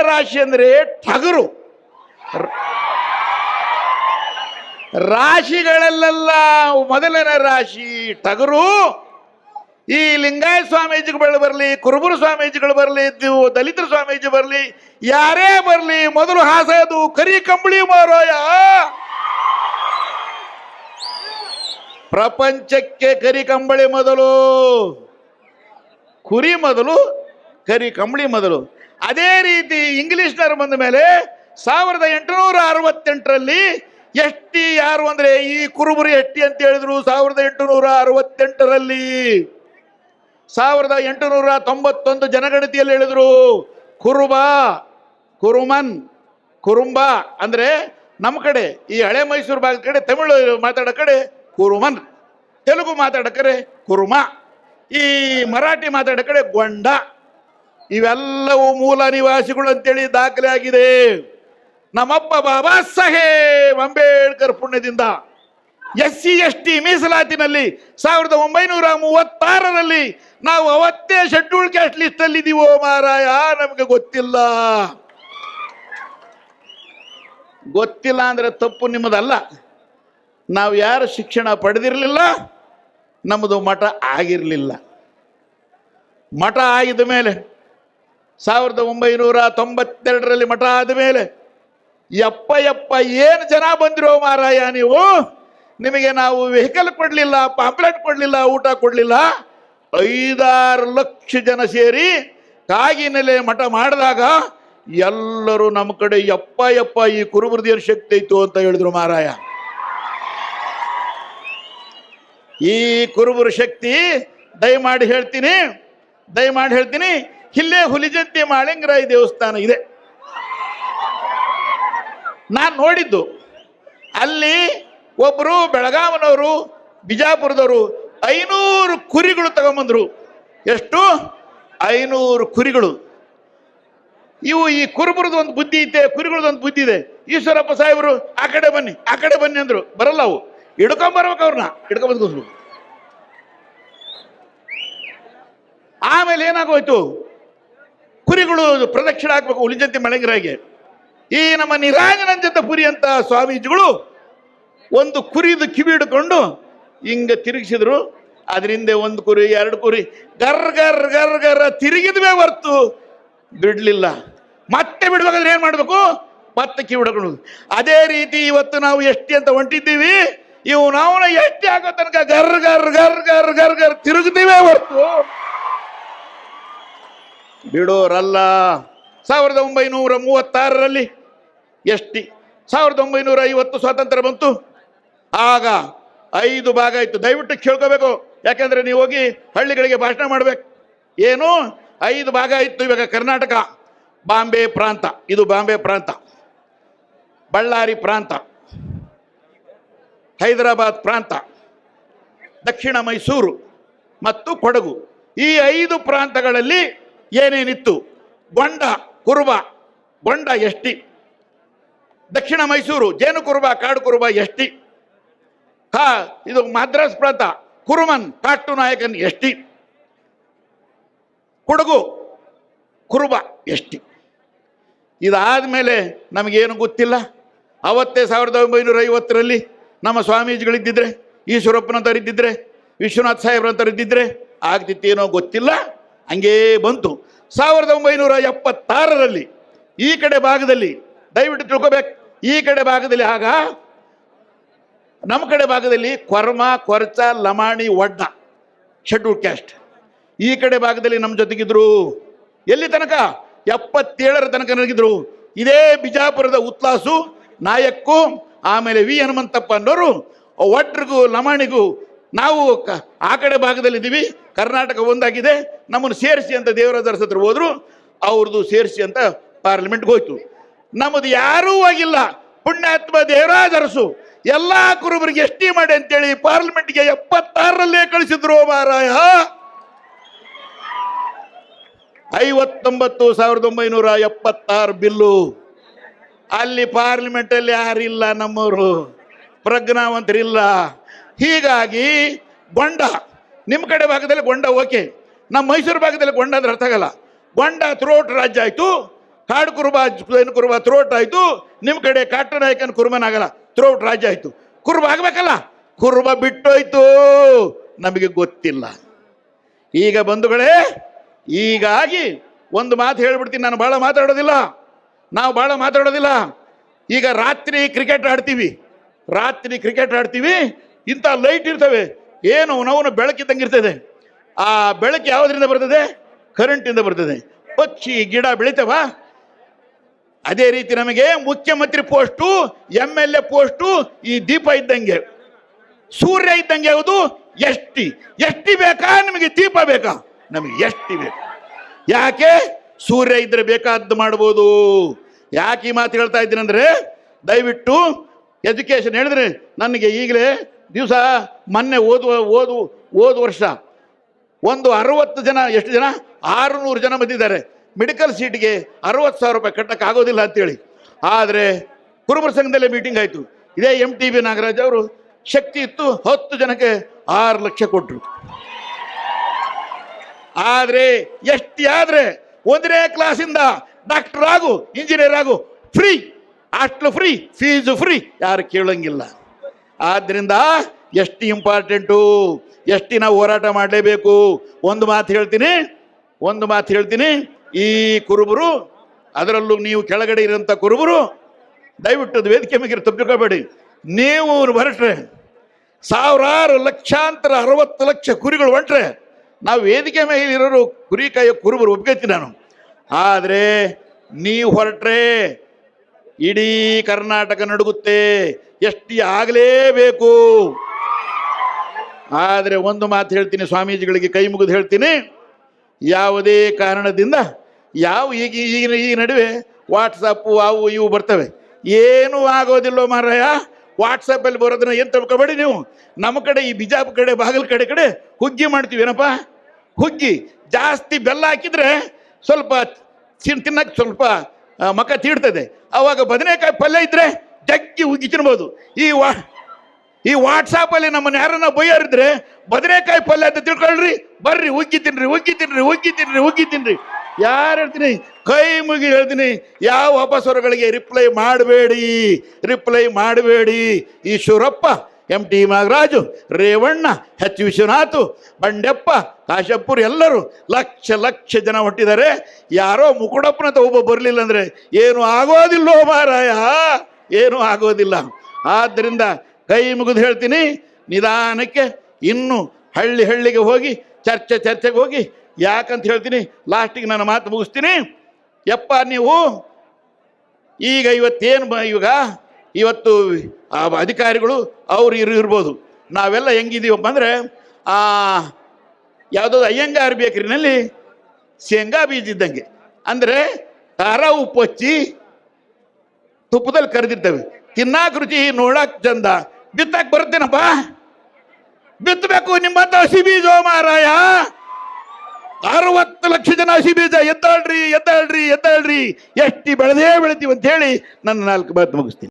ರಾಶಿ ಅಂದ್ರೆ ಟಗರು. ರಾಶಿಗಳಲ್ಲೆಲ್ಲ ಮೊದಲನೇ ರಾಶಿ ಟಗರು. ಈ ಲಿಂಗಾಯತ ಸ್ವಾಮೀಜಿಗಳು ಬರಲಿ, ಕುರುಬರು ಸ್ವಾಮೀಜಿಗಳು ಬರಲಿ, ದಲಿತರ ಸ್ವಾಮೀಜಿ ಬರಲಿ, ಯಾರೇ ಬರಲಿ, ಮೊದಲು ಹಾಸೋದು ಕರಿ ಕಂಬಳಿ ಮಾರಾಯ. ಪ್ರಪಂಚಕ್ಕೆ ಕರಿ ಕಂಬಳಿ ಮೊದಲು, ಕುರಿ ಮೊದಲು, ಕರಿ ಕಂಬಳಿ ಮೊದಲು. ಅದೇ ರೀತಿ ಇಂಗ್ಲಿಷ್ನರು ಬಂದ ಮೇಲೆ 1868ರಲ್ಲಿ ಎಷ್ಟಿ ಯಾರು ಅಂದ್ರೆ ಈ ಕುರುಬರು ಎಷ್ಟಿ ಅಂತ ಹೇಳಿದ್ರು 1868ರಲ್ಲಿ. 1891 ಜನಗಣತಿಯಲ್ಲಿ ಹೇಳಿದ್ರು ಕುರುಬ, ಕುರುಮನ್, ಕುರುಂಬ ಅಂದ್ರೆ ನಮ್ಮ ಕಡೆ ಈ ಹಳೆ ಮೈಸೂರು ಭಾಗದ ಕಡೆ ತಮಿಳು ಮಾತಾಡೋ ಕಡೆ ಕುರುಮನ್, ತೆಲುಗು ಮಾತಾಡೋ ಕಡೆ ಕುರುಮ, ಈ ಮರಾಠಿ ಮಾತಾಡೋ ಕಡೆ ಗೊಂಡ. ಇವೆಲ್ಲವೂ ಮೂಲ ನಿವಾಸಿಗಳು ಅಂತೇಳಿ ದಾಖಲೆ ಆಗಿದೆ. ನಮ್ಮಪ್ಪ ಬಾಬಾ ಸಾಹೇಬ್ ಅಂಬೇಡ್ಕರ್ ಪುಣ್ಯದಿಂದ SC ST ಮೀಸಲಾತಿನಲ್ಲಿ 1936ರಲ್ಲಿ ನಾವು ಅವತ್ತೇ ಶೆಡ್ಯೂಲ್ ಕ್ಯಾಸ್ಟ್ ಲಿಸ್ಟ್ ಅಲ್ಲಿ ಇದೀವೋ ಮಾರಾಯ. ನಮಗೆ ಗೊತ್ತಿಲ್ಲ. ಗೊತ್ತಿಲ್ಲ ಅಂದ್ರೆ ತಪ್ಪು ನಿಮ್ಮದಲ್ಲ. ನಾವು ಯಾರು ಶಿಕ್ಷಣ ಪಡೆದಿರಲಿಲ್ಲ, ನಮ್ಮದು ಮಠ ಆಗಿರಲಿಲ್ಲ. ಮಠ ಆಗಿದ ಮೇಲೆ 1992ರಲ್ಲಿ ಮಠ ಆದ ಮೇಲೆ ಯಪ್ಪ ಏನು ಜನ ಬಂದಿರೋ ಮಾರಾಯ ನೀವು. ನಿಮಗೆ ನಾವು ವೆಹಿಕಲ್ ಕೊಡಲಿಲ್ಲ, ಪಾಂಪ್ಲೆಟ್ ಕೊಡಲಿಲ್ಲ, ಊಟ ಕೊಡಲಿಲ್ಲ. 5-6 ಲಕ್ಷ ಜನ ಸೇರಿ ಕಾಗಿನೆಲೆ ಮಠ ಮಾಡಿದಾಗ ಎಲ್ಲರೂ ನಮ್ಮ ಕಡೆ ಯಪ್ಪ ಈ ಕುರುಬರದೇನು ಶಕ್ತಿ ಇತ್ತು ಅಂತ ಹೇಳಿದ್ರು ಮಾರಾಯ. ಈ ಕುರುಬರ ಶಕ್ತಿ ದಯಮಾಡಿ ಹೇಳ್ತೀನಿ, ಇಲ್ಲೇ ಹುಲಿಜಂತಿ ಮಾಳಿಂಗರಾಯ ದೇವಸ್ಥಾನ ಇದೆ. ನಾನು ನೋಡಿದ್ದು ಅಲ್ಲಿ ಒಬ್ಬರು ಬೆಳಗಾವನವರು, ಬಿಜಾಪುರದವರು 500 ಕುರಿಗಳು ತಗೊಂಬಂದ್ರು. ಎಷ್ಟು? 500 ಕುರಿಗಳು. ಇವು ಈ ಕುರುಬರದ್ದು ಒಂದು ಬುದ್ಧಿ ಐತೆ, ಕುರಿಗಳದೊಂದು ಬುದ್ಧಿ ಇದೆ. ಈಶ್ವರಪ್ಪ ಸಾಹೇಬರು ಆ ಕಡೆ ಬನ್ನಿ ಅಂದ್ರು. ಬರಲ್ಲ, ಅವು ಹಿಡ್ಕೊಂಬರ್ಬೇಕು, ಅವ್ರನ್ನ ಹಿಡ್ಕೊಂಬಂದ್ಕೋಸ್ರು. ಆಮೇಲೆ ಏನಾಗೋಯ್ತು, ಕುರಿಗಳು ಪ್ರದಕ್ಷಿಣೆ ಹಾಕ್ಬೇಕು ಹುಲಿಜಂತಿ ಮಳೆಂಗರಾಯಿಗೆ. ಈ ನಮ್ಮ ನಿರಾಜನಂಜನಪುರಿ ಅಂತ ಸ್ವಾಮೀಜಿಗಳು ಒಂದು ಕುರಿದು ಕಿವಿ ಹಿಡ್ಕೊಂಡು ಹಿಂಗ ತಿರುಗಿಸಿದ್ರು. ಅದರಿಂದ 1 ಕುರಿ 2 ಕುರಿ ಗರ್ ತಿರುಗಿದ್ವೇ ಹೊರ್ತು ಬಿಡ್ಲಿಲ್ಲ. ಮತ್ತೆ ಬಿಡ್ಬೇಕಾದ್ರೆ ಏನ್ ಮಾಡ್ಬೇಕು? ಮತ್ತೆ ಕಿವಿ ಹಿಡ್ಕೊಂಡು. ಅದೇ ರೀತಿ ಇವತ್ತು ನಾವು ಎಷ್ಟಿ ಅಂತ ಹೊಂಟಿದ್ದೀವಿ. ಇವು ನಾವು ಎಷ್ಟಿ ಆಗೋ ತನಕ ಗರ್ ತಿರುಗ್ತೀವೇ ಹೊರ್ತು ಬಿಡೋರಲ್ಲ. 1936ರಲ್ಲಿ ಎಷ್ಟಿ, 1950 ಸ್ವಾತಂತ್ರ್ಯ ಬಂತು. ಆಗ 5 ಭಾಗ ಇತ್ತು. ದಯವಿಟ್ಟು ಕೇಳ್ಕೋಬೇಕು, ಯಾಕಂದ್ರೆ ನೀವು ಹೋಗಿ ಹಳ್ಳಿಗಳಿಗೆ ಭಾಷಣ ಮಾಡ್ಬೇಕು. ಏನು 5 ಭಾಗ ಇತ್ತು. ಇವಾಗ ಕರ್ನಾಟಕ ಬಾಂಬೆ ಪ್ರಾಂತ, ಇದು ಬಾಂಬೆ ಪ್ರಾಂತ, ಬಳ್ಳಾರಿ ಪ್ರಾಂತ, ಹೈದರಾಬಾದ್ ಪ್ರಾಂತ, ದಕ್ಷಿಣ ಮೈಸೂರು ಮತ್ತು ಕೊಡಗು. ಈ 5 ಪ್ರಾಂತಗಳಲ್ಲಿ ಏನೇನಿತ್ತು? ಗೊಂಡ, ಕುರುಬ, ಗೊಂಡ ಎಷ್ಟಿ. ದಕ್ಷಿಣ ಮೈಸೂರು ಜೇನು ಕುರುಬ, ಕಾಡು ಕುರುಬ ಎಷ್ಟಿ. ಇದು ಮದ್ರಾಸ್ ಪ್ರಾಂತ ಕುರುಮನ್, ಕಾಟು ನಾಯಕನ್ ಎಷ್ಟಿ. ಕೊಡಗು ಕುರುಬ ಎಷ್ಟಿ. ಇದಾದ್ಮೇಲೆ ನಮಗೇನು ಗೊತ್ತಿಲ್ಲ. ಅವತ್ತೇ 1950ರಲ್ಲಿ ನಮ್ಮ ಸ್ವಾಮೀಜಿಗಳಿದ್ದಿದ್ರೆ, ಈಶ್ವರಪ್ಪನಂತವ್ರು ಇದ್ದಿದ್ರೆ, ವಿಶ್ವನಾಥ್ ಸಾಹೇಬ್ರಂತವ್ರು ಇದ್ದಿದ್ರೆ ಆಗ್ತಿತ್ತೇನೋ ಗೊತ್ತಿಲ್ಲ. ಹಂಗೇ ಬಂತು. 1976ರಲ್ಲಿ ಈ ಕಡೆ ಭಾಗದಲ್ಲಿ, ದಯವಿಟ್ಟು ತಿಳ್ಕೋಬೇಕು, ಈ ಕಡೆ ಭಾಗದಲ್ಲಿ ಆಗ ನಮ್ಮ ಕಡೆ ಭಾಗದಲ್ಲಿ ಕೊರ್ಮ, ಕೊರ್ಚ, ಲಮಾಣಿ, ಒಡ್ಡ ಶೆಡ್ಯೂಲ್ ಕ್ಯಾಸ್ಟ್. ಈ ಕಡೆ ಭಾಗದಲ್ಲಿ ನಮ್ಮ ಜೊತೆಗಿದ್ರು. ಎಲ್ಲಿ ತನಕ? 77ರ ತನಕ ನನಗಿದ್ರು. ಇದೇ ಬಿಜಾಪುರದ ಉತ್ಲಾಸು ನಾಯಕ್ಕು, ಆಮೇಲೆ ವಿ ಹನುಮಂತಪ್ಪ ಅನ್ನೋರು ಒಡ್ರಿಗೂ ಲಮಾಣಿಗೂ ನಾವು ಆ ಕಡೆ ಭಾಗದಲ್ಲಿದ್ದೀವಿ. ಕರ್ನಾಟಕ ಒಂದಾಗಿದೆ, ನಮ್ಮನ್ನು ಸೇರಿಸಿ ಅಂತ ದೇವರಾಜ ಹತ್ರ ಹೋದ್ರು. ಅವ್ರದ್ದು ಸೇರಿಸಿ ಅಂತ ಪಾರ್ಲಿಮೆಂಟ್ಗೆ ಹೋಯ್ತು. ನಮ್ಮದು ಯಾರೂ ಆಗಿಲ್ಲ. ಪುಣ್ಯಾತ್ಮ ದೇವರಾಜ ಅರಸು ಎಲ್ಲಾ ಕುರುಬರಿಗೆ ಎಷ್ಟಿ ಮಾಡಿ ಅಂತೇಳಿ ಪಾರ್ಲಿಮೆಂಟ್ಗೆ 76ರಲ್ಲೇ ಕಳಿಸಿದ್ರು ಮಾರಾಯ. 1976 ಬಿಲ್ಲು. ಅಲ್ಲಿ ಪಾರ್ಲಿಮೆಂಟ್ ಅಲ್ಲಿ ಯಾರಿಲ್ಲ, ನಮ್ಮವರು ಪ್ರಜ್ಞಾವಂತರಿಲ್ಲ. ಹೀಗಾಗಿ ಗೊಂಡ ನಿಮ್ಮ ಕಡೆ ಭಾಗದಲ್ಲಿ ಗೊಂಡ ಓಕೆ, ನಮ್ಮ ಮೈಸೂರು ಭಾಗದಲ್ಲಿ ಗೊಂಡ ಅಂದ್ರೆ ಅರ್ಥ ಆಗಲ್ಲ. ಗೊಂಡ ಥ್ರೂಔಟ್ ರಾಜ್ಯ ಆಯ್ತು. ಕಾಡು ಕುರುಬ ಏನು ಕುರುಬ ಥ್ರೋಟ್ ಆಯ್ತು, ನಿಮ್ಮ ಕಡೆ ಕಾಟನಾಯಕನ ಕುರುಬನಾಗಲ್ಲ, ಥ್ರೋಟ್ ರಾಜ್ಯ ಆಯ್ತು. ಕುರುಬ ಆಗ್ಬೇಕಲ್ಲ, ಕುರುಬ ಬಿಟ್ಟೋಯ್ತು, ನಮಗೆ ಗೊತ್ತಿಲ್ಲ. ಈಗ ಬಂಧುಗಳೇ, ಹೀಗಾಗಿ ಒಂದು ಮಾತು ಹೇಳ್ಬಿಡ್ತೀನಿ, ನಾನು ಭಾಳ ಮಾತಾಡೋದಿಲ್ಲ, ನಾವು ಭಾಳ ಮಾತಾಡೋದಿಲ್ಲ. ಈಗ ರಾತ್ರಿ ಕ್ರಿಕೆಟ್ ಆಡ್ತೀವಿ, ಇಂಥ ಲೈಟ್ ಇರ್ತವೆ, ಏನು ನಾವು ಬೆಳಕಿದ್ದಂಗೆ ಇರ್ತದೆ. ಆ ಬೆಳಕು ಯಾವುದರಿಂದ ಬರ್ತದೆ? ಕರೆಂಟಿಂದ ಬರ್ತದೆ. ಪಕ್ಷಿ ಗಿಡ ಬೆಳಿತವ. ಅದೇ ರೀತಿ ನಮಗೆ ಮುಖ್ಯಮಂತ್ರಿ ಪೋಸ್ಟು, MLA ಪೋಸ್ಟು ಈ ದೀಪ ಇದ್ದಂಗೆ, ಸೂರ್ಯ ಇದ್ದಂಗೆ. ಯಾವುದು? ಎಷ್ಟಿ ಬೇಕಾ ನಿಮಗೆ? ದೀಪ ಬೇಕಾ? ನಮಗೆ ಎಷ್ಟಿ ಬೇಕು. ಯಾಕೆ? ಸೂರ್ಯ ಇದ್ರೆ ಬೇಕಾದ್ದು ಮಾಡ್ಬೋದು. ಯಾಕೆ ಈ ಮಾತು ಹೇಳ್ತಾ ಇದ್ದೀನಿ ಅಂದರೆ, ದಯವಿಟ್ಟು ಎಜುಕೇಶನ್ ಹೇಳಿದ್ರೆ ನನಗೆ ಈಗಲೇ ದಿವಸ ಮೊನ್ನೆ ಓದು ವರ್ಷ ಒಂದು 60 ಜನ, ಎಷ್ಟು ಜನ? 600 ಜನ ಬಂದಿದ್ದಾರೆ. ಮೆಡಿಕಲ್ ಸೀಟ್ಗೆ 60,000 ರೂಪಾಯಿ ಕಟ್ಟಕ್ಕೆ ಆಗೋದಿಲ್ಲ ಅಂತೇಳಿ. ಆದರೆ ಕುರುಬರ ಸಂಘದಲ್ಲೇ ಮೀಟಿಂಗ್ ಆಯಿತು. ಇದೇ MTB ನಾಗರಾಜ್ ಅವರು ಶಕ್ತಿ ಇತ್ತು, 10 ಜನಕ್ಕೆ 6 ಲಕ್ಷ ಕೊಟ್ಟರು. ಆದರೆ ಆದ್ರೆ 1ನೇ ಕ್ಲಾಸಿಂದ ಡಾಕ್ಟರ್ ಆಗು, ಇಂಜಿನಿಯರ್ ಆಗು, free, hostel free, fees free, ಯಾರು ಕೇಳಂಗಿಲ್ಲ. ಆದ್ದರಿಂದ ಎಷ್ಟು ಇಂಪಾರ್ಟೆಂಟು, ಎಷ್ಟು ನಾವು ಹೋರಾಟ ಮಾಡಲೇಬೇಕು. ಒಂದು ಮಾತು ಹೇಳ್ತೀನಿ, ಈ ಕುರುಬರು, ಅದರಲ್ಲೂ ನೀವು ಕೆಳಗಡೆ ಇರೋಂಥ ಕುರುಬರು, ದಯವಿಟ್ಟು ವೇದಿಕೆ ಮೇಲೆ ತಪ್ಪಿಕೋಬೇಡಿ. ನೀವು ಹೊರಟ್ರೆ ಸಾವಿರಾರು ಲಕ್ಷಾಂತರ 60 ಲಕ್ಷ ಕುರಿಗಳು ಹೊಂಟ್ರೆ ನಾವು ವೇದಿಕೆ ಮೇಲೆ ಇರೋರು ಕುರಿ ಕಾಯೋ ಕುರುಬರು ಒಪ್ಕೊತೀನಿ ನಾನು. ಆದರೆ ನೀವು ಹೊರಟ್ರೆ ಇಡೀ ಕರ್ನಾಟಕ ನಡುಗುತ್ತೆ, ಎಷ್ಟಿ ಆಗಲೇಬೇಕು. ಆದರೆ ಒಂದು ಮಾತು ಹೇಳ್ತೀನಿ, ಸ್ವಾಮೀಜಿಗಳಿಗೆ ಕೈ ಮುಗಿದು ಹೇಳ್ತೀನಿ, ಯಾವುದೇ ಕಾರಣದಿಂದ ಈ ನಡುವೆ ವಾಟ್ಸಪ್ಪು ಅವು ಇವು ಬರ್ತವೆ, ಏನೂ ಆಗೋದಿಲ್ಲ ಮಾರಾಯ. ವಾಟ್ಸಪ್ಪಲ್ಲಿ ಬರೋದನ್ನ ಏನು ತಿಳ್ಕೊಬೇಡಿ ನೀವು. ನಮ್ಮ ಕಡೆ ಈ ಬಿಜಾಪುರ ಕಡೆ, ಬಾಗಲ ಕಡೆ ಹುಗ್ಗಿ ಮಾಡ್ತೀವಿ. ಏನಪ್ಪ ಹುಗ್ಗಿ? ಜಾಸ್ತಿ ಬೆಲ್ಲ ಹಾಕಿದ್ರೆ ಸ್ವಲ್ಪ ತಿನ್ನಕ್ಕೆ ಸ್ವಲ್ಪ ಮಕ್ಕ ತೀಡ್ತದೆ. ಅವಾಗ ಬದನೆಕಾಯಿ ಪಲ್ಯ ಇದ್ರೆ ಜಗ್ಗಿ ಹುಗ್ಗಿ ತಿನ್ಬೋದು. ಈ ವಾಟ್ಸಾಪಲ್ಲಿ ನಮ್ಮನ್ನ ಯಾರನ್ನ ಬೈಯಾರಿದ್ರೆ ಬದನೆಕಾಯಿ ಪಲ್ಯ ಅಂತ ತಿಳ್ಕೊಳ್ರಿ, ಬರ್ರಿ ಹುಗ್ಗಿ ತಿನ್ರಿ. ಯಾರು ಹೇಳ್ತೀನಿ, ಕೈ ಮುಗಿ ಹೇಳ್ತೀನಿ, ಯಾವ ಅಪಸ್ವರಗಳಿಗೆ ರಿಪ್ಲೈ ಮಾಡಬೇಡಿ. ಈಶ್ವರಪ್ಪ, MT ನಾಗರಾಜು, ರೇವಣ್ಣ, H ವಿಶ್ವನಾಥ್, ಬಂಡೆಪ್ಪ, ಕಾಶಪ್ಪುರ್ ಎಲ್ಲರೂ ಲಕ್ಷ ಜನ ಹೊಟ್ಟಿದ್ದಾರೆ. ಯಾರೋ ಮುಕುಡಪ್ಪನಂತ ಒಬ್ಬ ಬರಲಿಲ್ಲ ಅಂದರೆ ಏನು ಆಗೋದಿಲ್ಲೋ ಮಾರಾಯ, ಏನೂ ಆಗೋದಿಲ್ಲ. ಆದ್ದರಿಂದ ಕೈ ಮುಗಿದು ಹೇಳ್ತೀನಿ, ನಿಧಾನಕ್ಕೆ ಇನ್ನು ಹಳ್ಳಿಗೆ ಹೋಗಿ ಚರ್ಚೆಗೆ ಹೋಗಿ. ಯಾಕಂತ ಹೇಳ್ತೀನಿ, ಲಾಸ್ಟಿಗೆ ನನ್ನ ಮಾತು ಮುಗಿಸ್ತೀನಿ. ಯಪ್ಪ, ನೀವು ಈಗ ಇವತ್ತು ಅಧಿಕಾರಿಗಳು ಅವರು ಇರ್ಬೋದು, ನಾವೆಲ್ಲ ಹೆಂಗಿದೀವಪ್ಪ ಅಂದರೆ, ಯಾವುದೋ ಅಯ್ಯಂಗಾರ್ ಬೇಕರಿನಲ್ಲಿ ಶೇಂಗಾ ಬೀಜ ಇದ್ದಂಗೆ. ಅಂದರೆ ಖಾರ ಉಪ್ಪು ಹಚ್ಚಿ ತುಪ್ಪದಲ್ಲಿ ಕರೆದಿರ್ತೇವೆ, ತಿನ್ನಾಕ ರುಚಿ, ನೋಡಕ್ ಚಂದ, ಬಿತ್ತಕ್ಕೆ ಬರುತ್ತೇನಪ್ಪ? ಬಿತ್ತಬೇಕು ನಿಮ್ಮಂತ ಹಸಿ ಬೀಜ ಮಾರಾಯ. 60 ಲಕ್ಷ ಜನ ಹಸಿ ಬೀಜ. ಎದ್ದಾಳ್ರಿ, ಎಷ್ಟಿ ಬೆಳೆದೇ ಬೆಳಿತೀವಿ ಅಂತ ಹೇಳಿ ನನ್ನ 4 ಮಾತು ಮುಗಿಸ್ತೀನಿ.